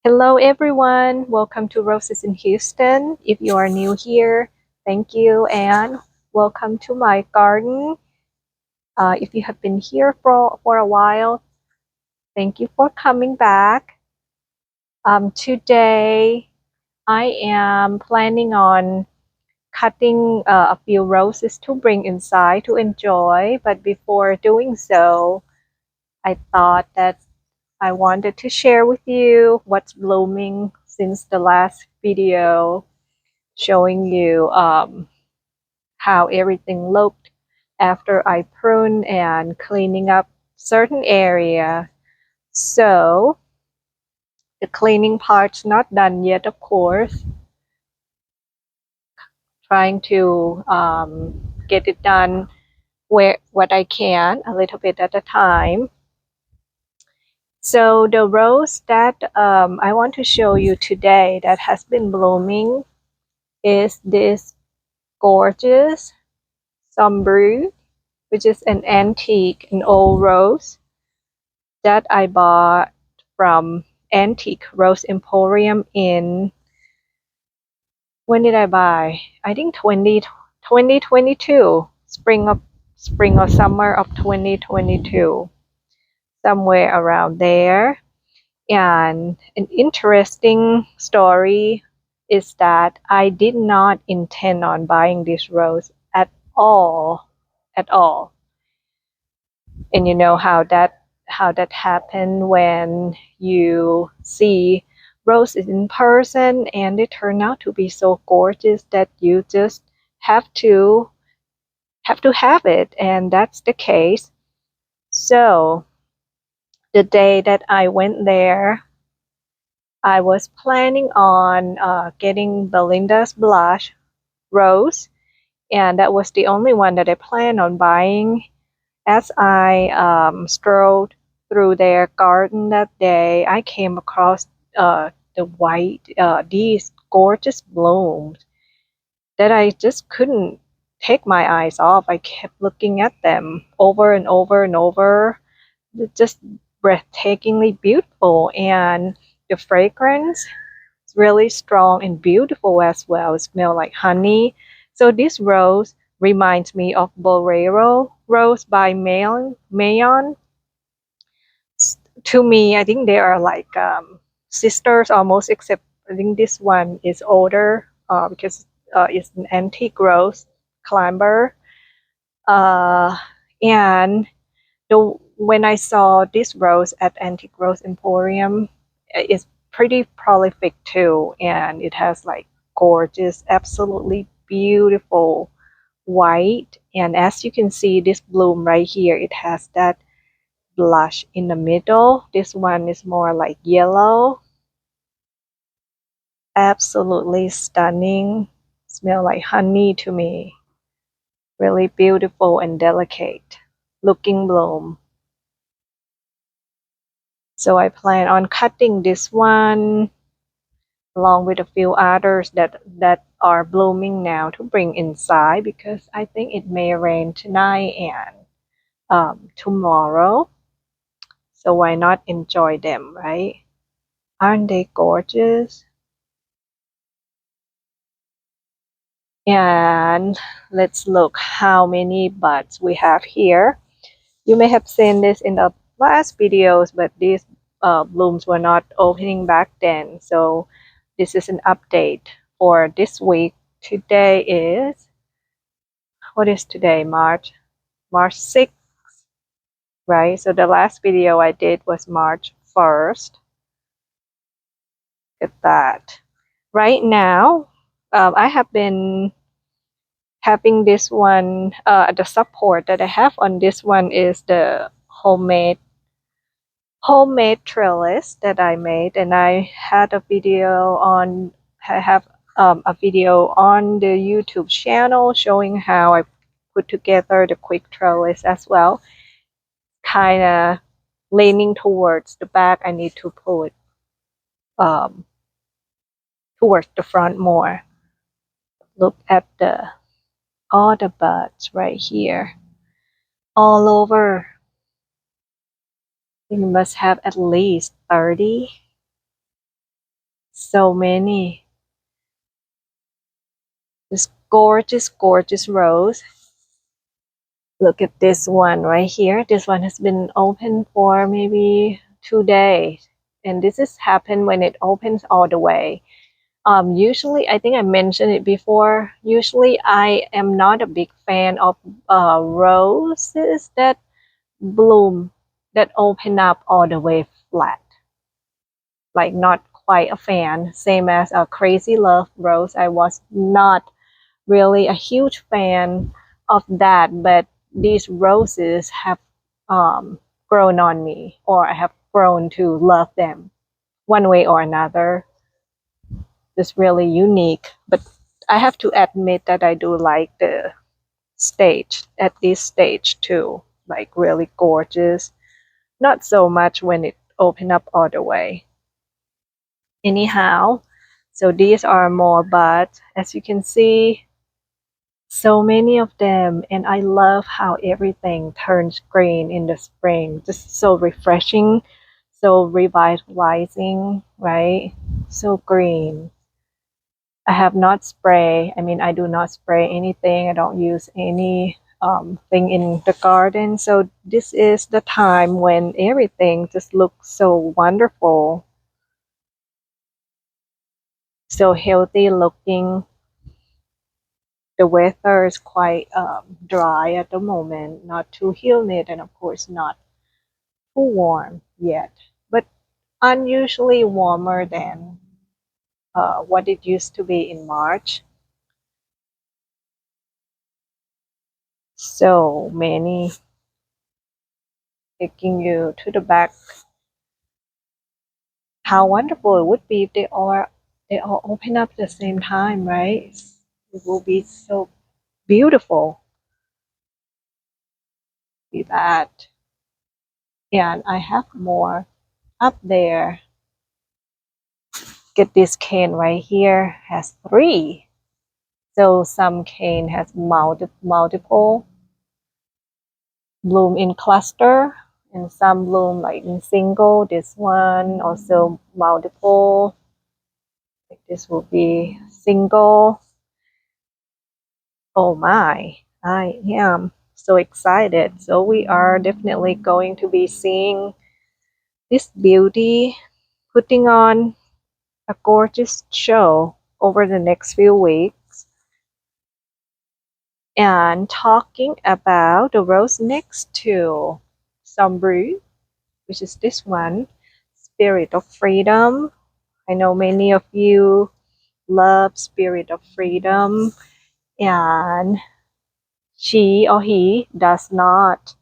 Hello, everyone. Welcome to Roses in Houston. If you are new here, thank you and welcome to my garden. If you have been here for a while, thank you for coming back. Today, I am planning on cutting a few roses to bring inside to enjoy. But before doing so, I thought that I wanted to share with you what's blooming since the last video showing you how everything looked after I pruned and cleaning up certain area. So the cleaning part's not done yet, of course. Trying to get it done where what I can, a little bit at a time. So the rose that I want to show you today that has been blooming is this gorgeous sombre, which is an antique, an old rose that I bought from Antique Rose Emporium in, when did I buy? I think 2022, spring or summer of 2022, somewhere around there. And an interesting story is that I did not intend on buying this rose at all, at all. And you know how that happened when you see roses in person and they turn out to be so gorgeous that you just have to have it, and that's the case. So the day that I went there, I was planning on getting Belinda's blush rose, and that was the only one that I planned on buying. As I strolled through their garden that day, I came across these gorgeous blooms that I just couldn't take my eyes off. I kept looking at them over and over and over. They're just breathtakingly beautiful, and the fragrance is really strong and beautiful as well. It smells like honey. So this rose reminds me of Bolero Rose by Mayon. To me, I think they are like sisters almost, except I think this one is older because it's an antique rose climber. Uh, and when I saw this rose at Antique Rose Emporium, it's pretty prolific too, and it has like gorgeous, absolutely beautiful white. And as you can see, this bloom right here, it has that blush in the middle. This one is more like yellow. Absolutely stunning. Smell like honey to me. Really beautiful and delicate looking bloom. So I plan on cutting this one along with a few others that are blooming now to bring inside, because I think it may rain tonight and tomorrow. So why not enjoy them, right? Aren't they gorgeous? And let's look how many buds we have here. You may have seen this in the last videos, but these blooms were not opening back then. So this is an update for this week. Today is, what is today? March 6th, right? So the last video I did was March 1st. Look at that. Right now, I have been having this one, the support that I have on this one is the homemade trellis that I made, and I had a video on, I have a video on the YouTube channel showing how I put together the quick trellis as well. Kind of leaning towards the back. I need to pull it um, towards the front more. Look at all the buds right here, all over. You must have at least 30. So many. This gorgeous, gorgeous rose. Look at this one right here. This one has been open for maybe 2 days. And this has happened when it opens all the way. Usually, I think I mentioned it before. Usually, I am not a big fan of roses that bloom, that open up all the way flat. Like, not quite a fan. Same as a Crazy Love rose. I was not really a huge fan of that, but these roses have grown on me, or I have grown to love them one way or another. It's really unique, but I have to admit that I do like the stage at this stage too, like really gorgeous. Not so much when it open up all the way. Anyhow, so these are more buds, as you can see. So many of them, and I love how everything turns green in the spring. Just so refreshing, so revitalizing, right? So green. I have not spray. I mean, I do not spray anything. I don't use any thing in the garden. So this is the time when everything just looks so wonderful, so healthy looking. The weather is quite dry at the moment, not too humid, and of course not too warm yet, but unusually warmer than what it used to be in March. So many, taking you to the back. How wonderful it would be if they all open up at the same time, right? It will be so beautiful. See that. And I have more up there. Get this cane right here, has three. So some cane has multiple bloom in cluster, and some bloom like in single. This one also multiple. Like this will be single. Oh my, I am so excited. So we are definitely going to be seeing this beauty putting on a gorgeous show over the next few weeks. And talking about the rose next to Sombru, which is this one, Spirit of Freedom. I know many of you love Spirit of Freedom, and she or he does not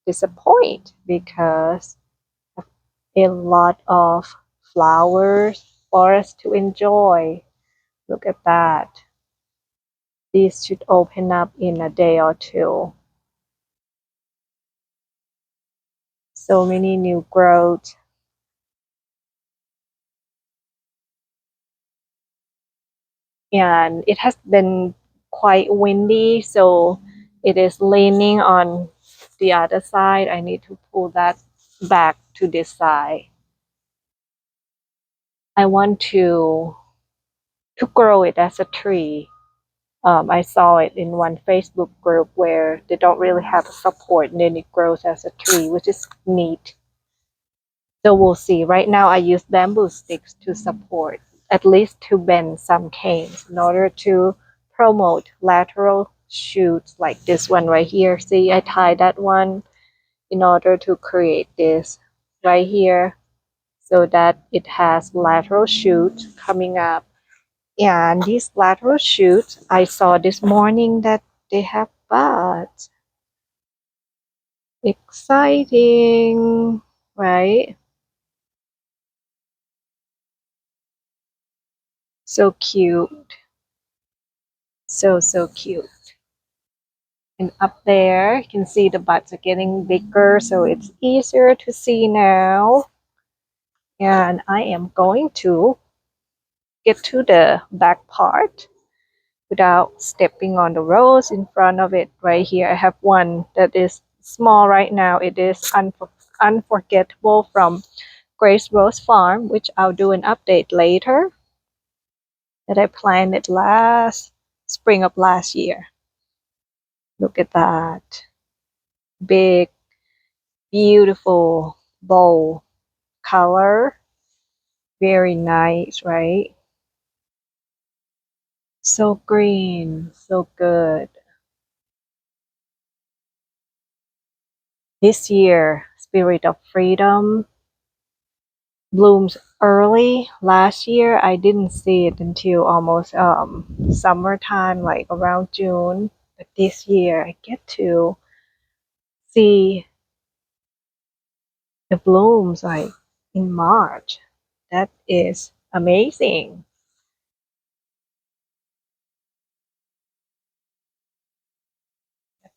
disappoint because a lot of flowers for us to enjoy. Look at that. These should open up in a day or two. So many new growths. And it has been quite windy, so it is leaning on the other side. I need to pull that back to this side. I want to grow it as a tree. I saw it in one Facebook group where they don't really have a support, and then it grows as a tree, which is neat. So we'll see. Right now I use bamboo sticks to support, at least to bend some canes in order to promote lateral shoots like this one right here. See, I tied that one in order to create this right here so that it has lateral shoots coming up. And these lateral shoots, I saw this morning that they have buds. Exciting, right? So cute. So cute. And up there, you can see the buds are getting bigger, so it's easier to see now. And I am going to get to the back part without stepping on the rose in front of it. Right here, I have one that is small right now. It is Unforgettable from Grace Rose Farm, which I'll do an update later. that I planted last spring of last year. Look at that. Big, beautiful bowl color. Very nice, right? So green, so good. This year, Spirit of Freedom blooms early. Last year, I didn't see it until almost summertime, like around June. But this year, I get to see the blooms like in March. That is amazing.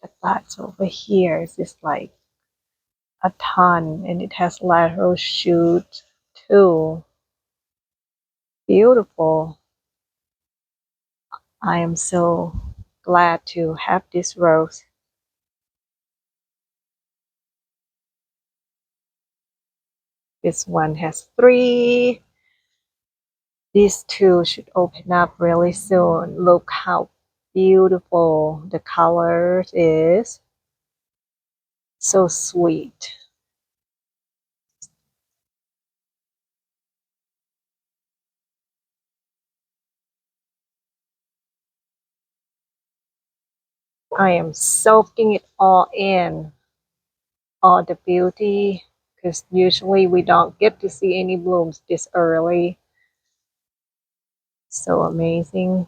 The plants over here is just like a ton, and it has lateral shoots too. Beautiful. I am so glad to have this rose. This one has 3. These 2 should open up really soon. Look how beautiful the colors is. So sweet. I am soaking it all in, all the beauty, because usually we don't get to see any blooms this early. So amazing.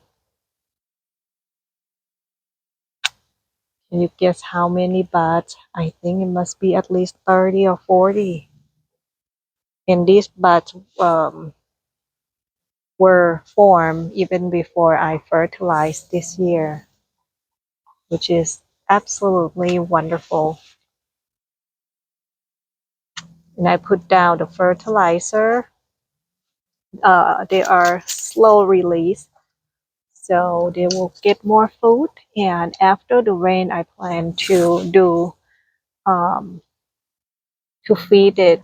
Can you guess how many buds? I think it must be at least 30 or 40. And these buds were formed even before I fertilized this year, which is absolutely wonderful. And I put down the fertilizer. They are slow release, so they will get more food. And after the rain, I plan to do to feed it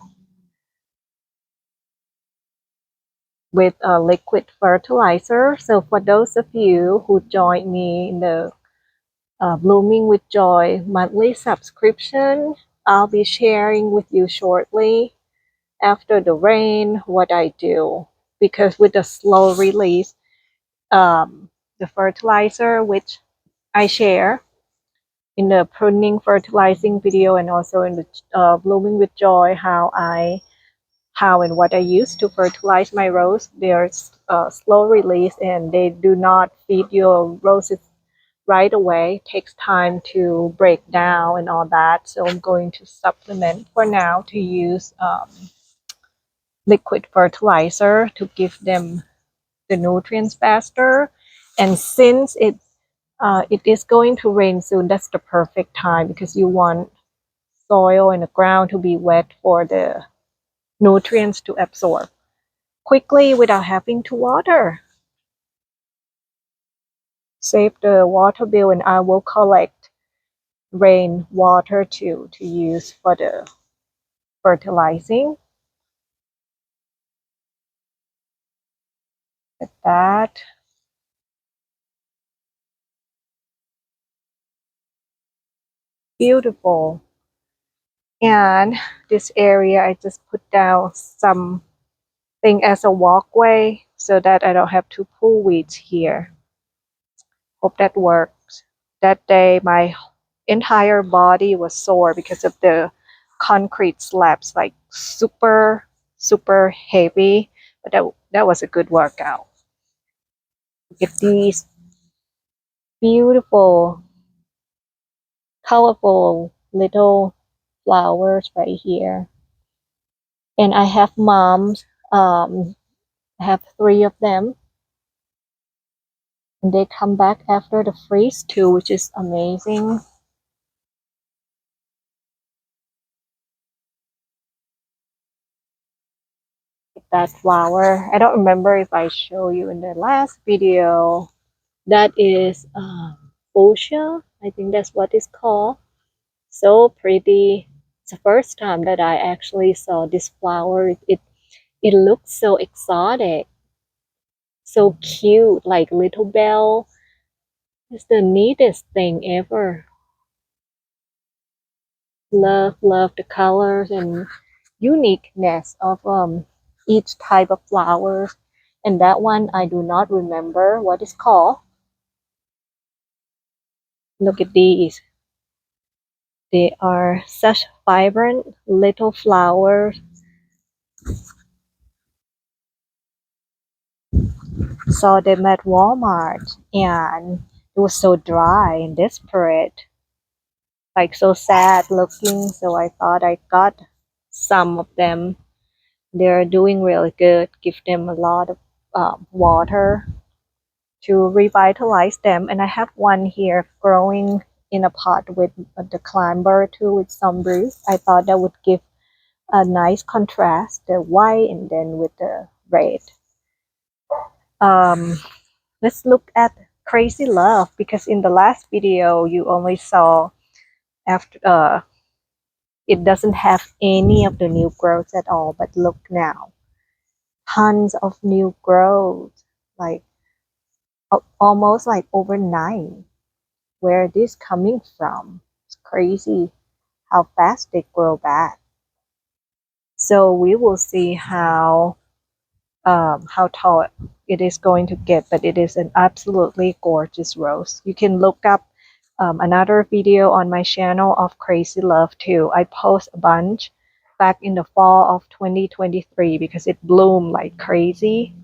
with a liquid fertilizer. So for those of you who joined me in the Blooming with Joy monthly subscription, I'll be sharing with you shortly after the rain what I do, because with the slow release, the fertilizer which I share in the pruning fertilizing video, and also in the Blooming with Joy, how and what I use to fertilize my rose. They're slow release, and they do not feed your roses right away. It takes time to break down and all that. So I'm going to supplement for now to use liquid fertilizer to give them the nutrients faster. And since it is going to rain soon, that's the perfect time, because you want soil in the ground to be wet for the nutrients to absorb quickly without having to water. Save the water bill, and I will collect rain water too to use for the fertilizing. Like that. Beautiful. And this area, I just put down something as a walkway so that I don't have to pull weeds here. Hope that works. That day, my entire body was sore because of the concrete slabs, like super, super heavy. But that was a good workout. Look at these beautiful, colorful little flowers right here. And I have moms. I have 3 of them. And they come back after the freeze too, which is amazing. That flower, I don't remember if I show you in the last video. That is fuchsia. I think that's what it's called. So pretty. It's the first time that I actually saw this flower. It looks so exotic. So cute, like little bell. It's the neatest thing ever. Love the colors and uniqueness of each type of flowers. And that one I do not remember what it's called. Look at these. They are such vibrant little flowers. Saw them at Walmart and it was so dry and desperate, like so sad looking. So I thought I got some of them. They're doing really good. Give them a lot of water to revitalize them. And I have one here growing in a pot with the climber too with some breeze. I thought that would give a nice contrast, the white and then with the red. Um, let's look at Crazy Love because in the last video you only saw after it doesn't have any of the new growths at all, but look now, tons of new growth, like almost like overnight. Where this coming from? It's crazy how fast they grow back. So we will see how tall it is going to get, but it is an absolutely gorgeous rose. You can look up another video on my channel of Crazy Love too. I post a bunch back in the fall of 2023 because it bloomed like crazy.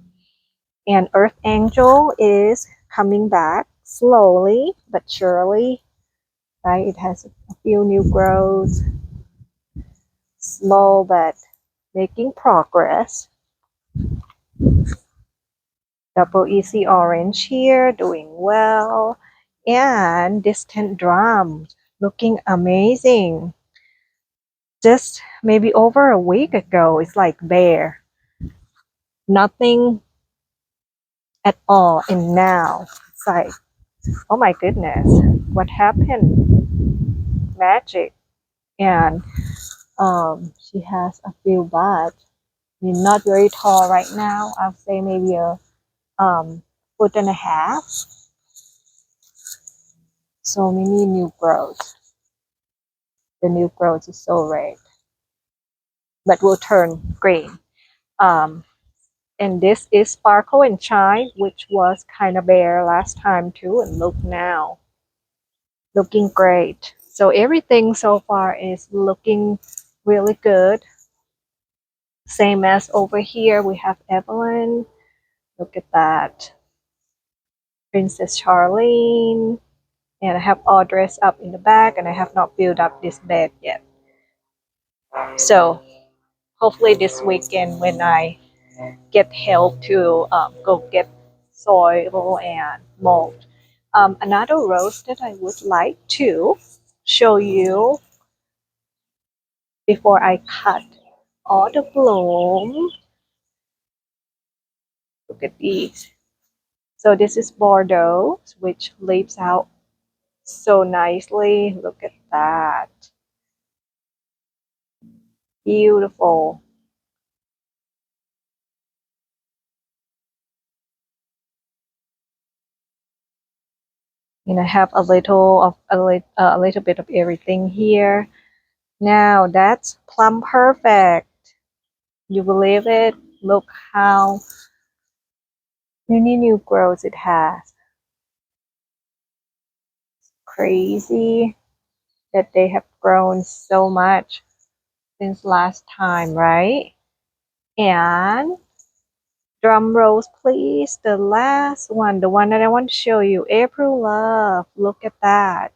And Earth Angel is coming back slowly but surely, right? It has a few new growths, slow but making progress. Double Easy Orange here, doing well. And Distant Drum, looking amazing. Just maybe over a week ago, it's like bare. Nothing at all. And now, it's like, oh my goodness, what happened? Magic. And she has a few buds. I mean, not very tall right now. I'll say maybe a foot and a half. So many new growth. The new growth is so red, but will turn green. Um, and this is Sparkle and Shine, which was kind of bare last time too. And look now, looking great. So everything so far is looking really good. Same as over here, we have Evelyn. Look at that. Princess Charlene. And I have Audrey's up in the back, and I have not filled up this bed yet. So hopefully this weekend when I get help to go get soil and mold. Another rose that I would like to show you before I cut all the bloom. Look at these. So this is Bordeaux, which leaves out so nicely. Look at that. Beautiful. And I have a little bit of everything here. Now that's plum perfect. You believe it? Look how many new growths it has. Crazy that they have grown so much since last time, right? And drum rolls, please. The last one, the one that I want to show you, April Love. Look at that.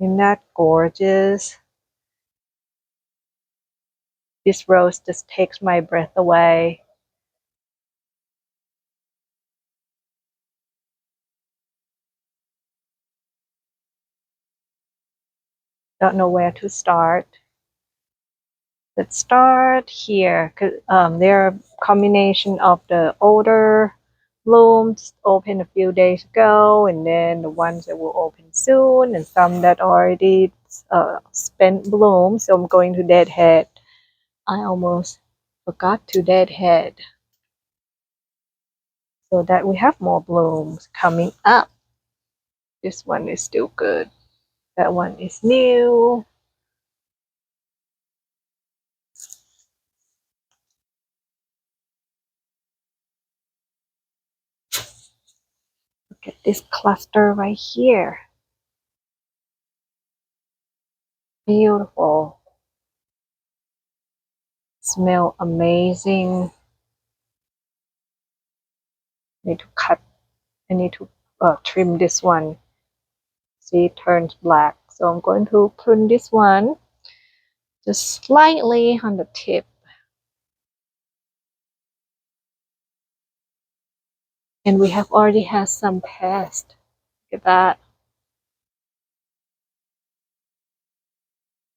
Isn't that gorgeous? This rose just takes my breath away. Don't know where to start. Let's start here. They're a combination of the older blooms opened a few days ago, and then the ones that will open soon, and some that already spent bloom. So I'm going to deadhead I almost forgot to deadhead so that we have more blooms coming up. This one is still good. That one is new. Look at this cluster right here. Beautiful. Smell amazing. Need to cut. I need to trim this one. See, it turns black. So I'm going to prune this one just slightly on the tip. And we have already had some pests. Look at that.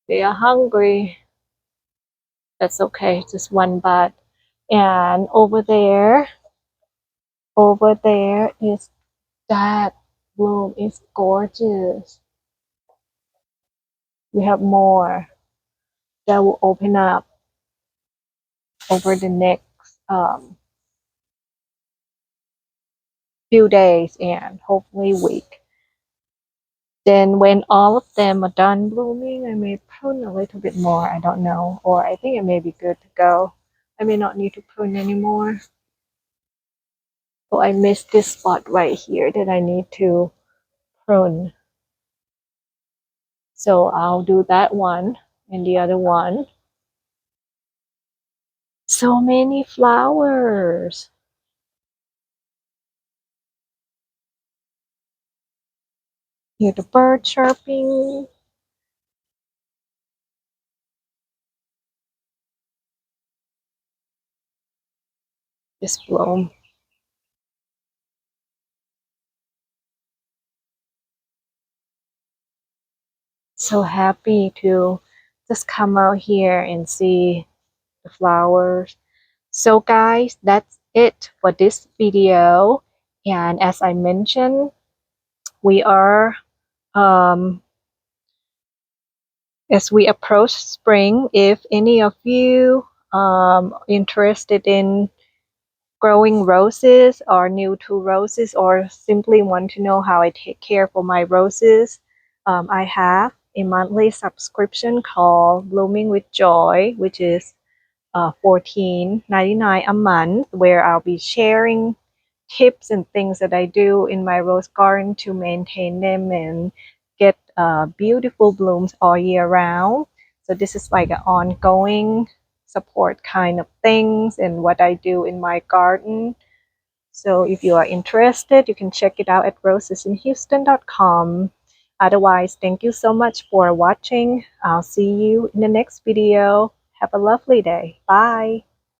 They are hungry. That's okay, just one bud. And over there is that bloom. Is gorgeous. We have more that will open up over the next few days and hopefully week. Then when all of them are done blooming, I may prune a little bit more. I don't know. Or I think it may be good to go. I may not need to prune anymore. So I missed this spot right here that I need to prune. So I'll do that one and the other one. So many flowers. Hear the bird chirping. This bloom. So happy to just come out here and see the flowers. So guys, that's it for this video. And as I mentioned, we are as we approach spring, if any of you interested in growing roses or new to roses or simply want to know how I take care for my roses, I have a monthly subscription called Blooming with Joy, which is $14.99 a month, where I'll be sharing tips and things that I do in my rose garden to maintain them and get beautiful blooms all year round. So this is like an ongoing support kind of things and what I do in my garden. So if you are interested, you can check it out at rosesinhouston.com. Otherwise, thank you so much for watching. I'll see you in the next video. Have a lovely day. Bye.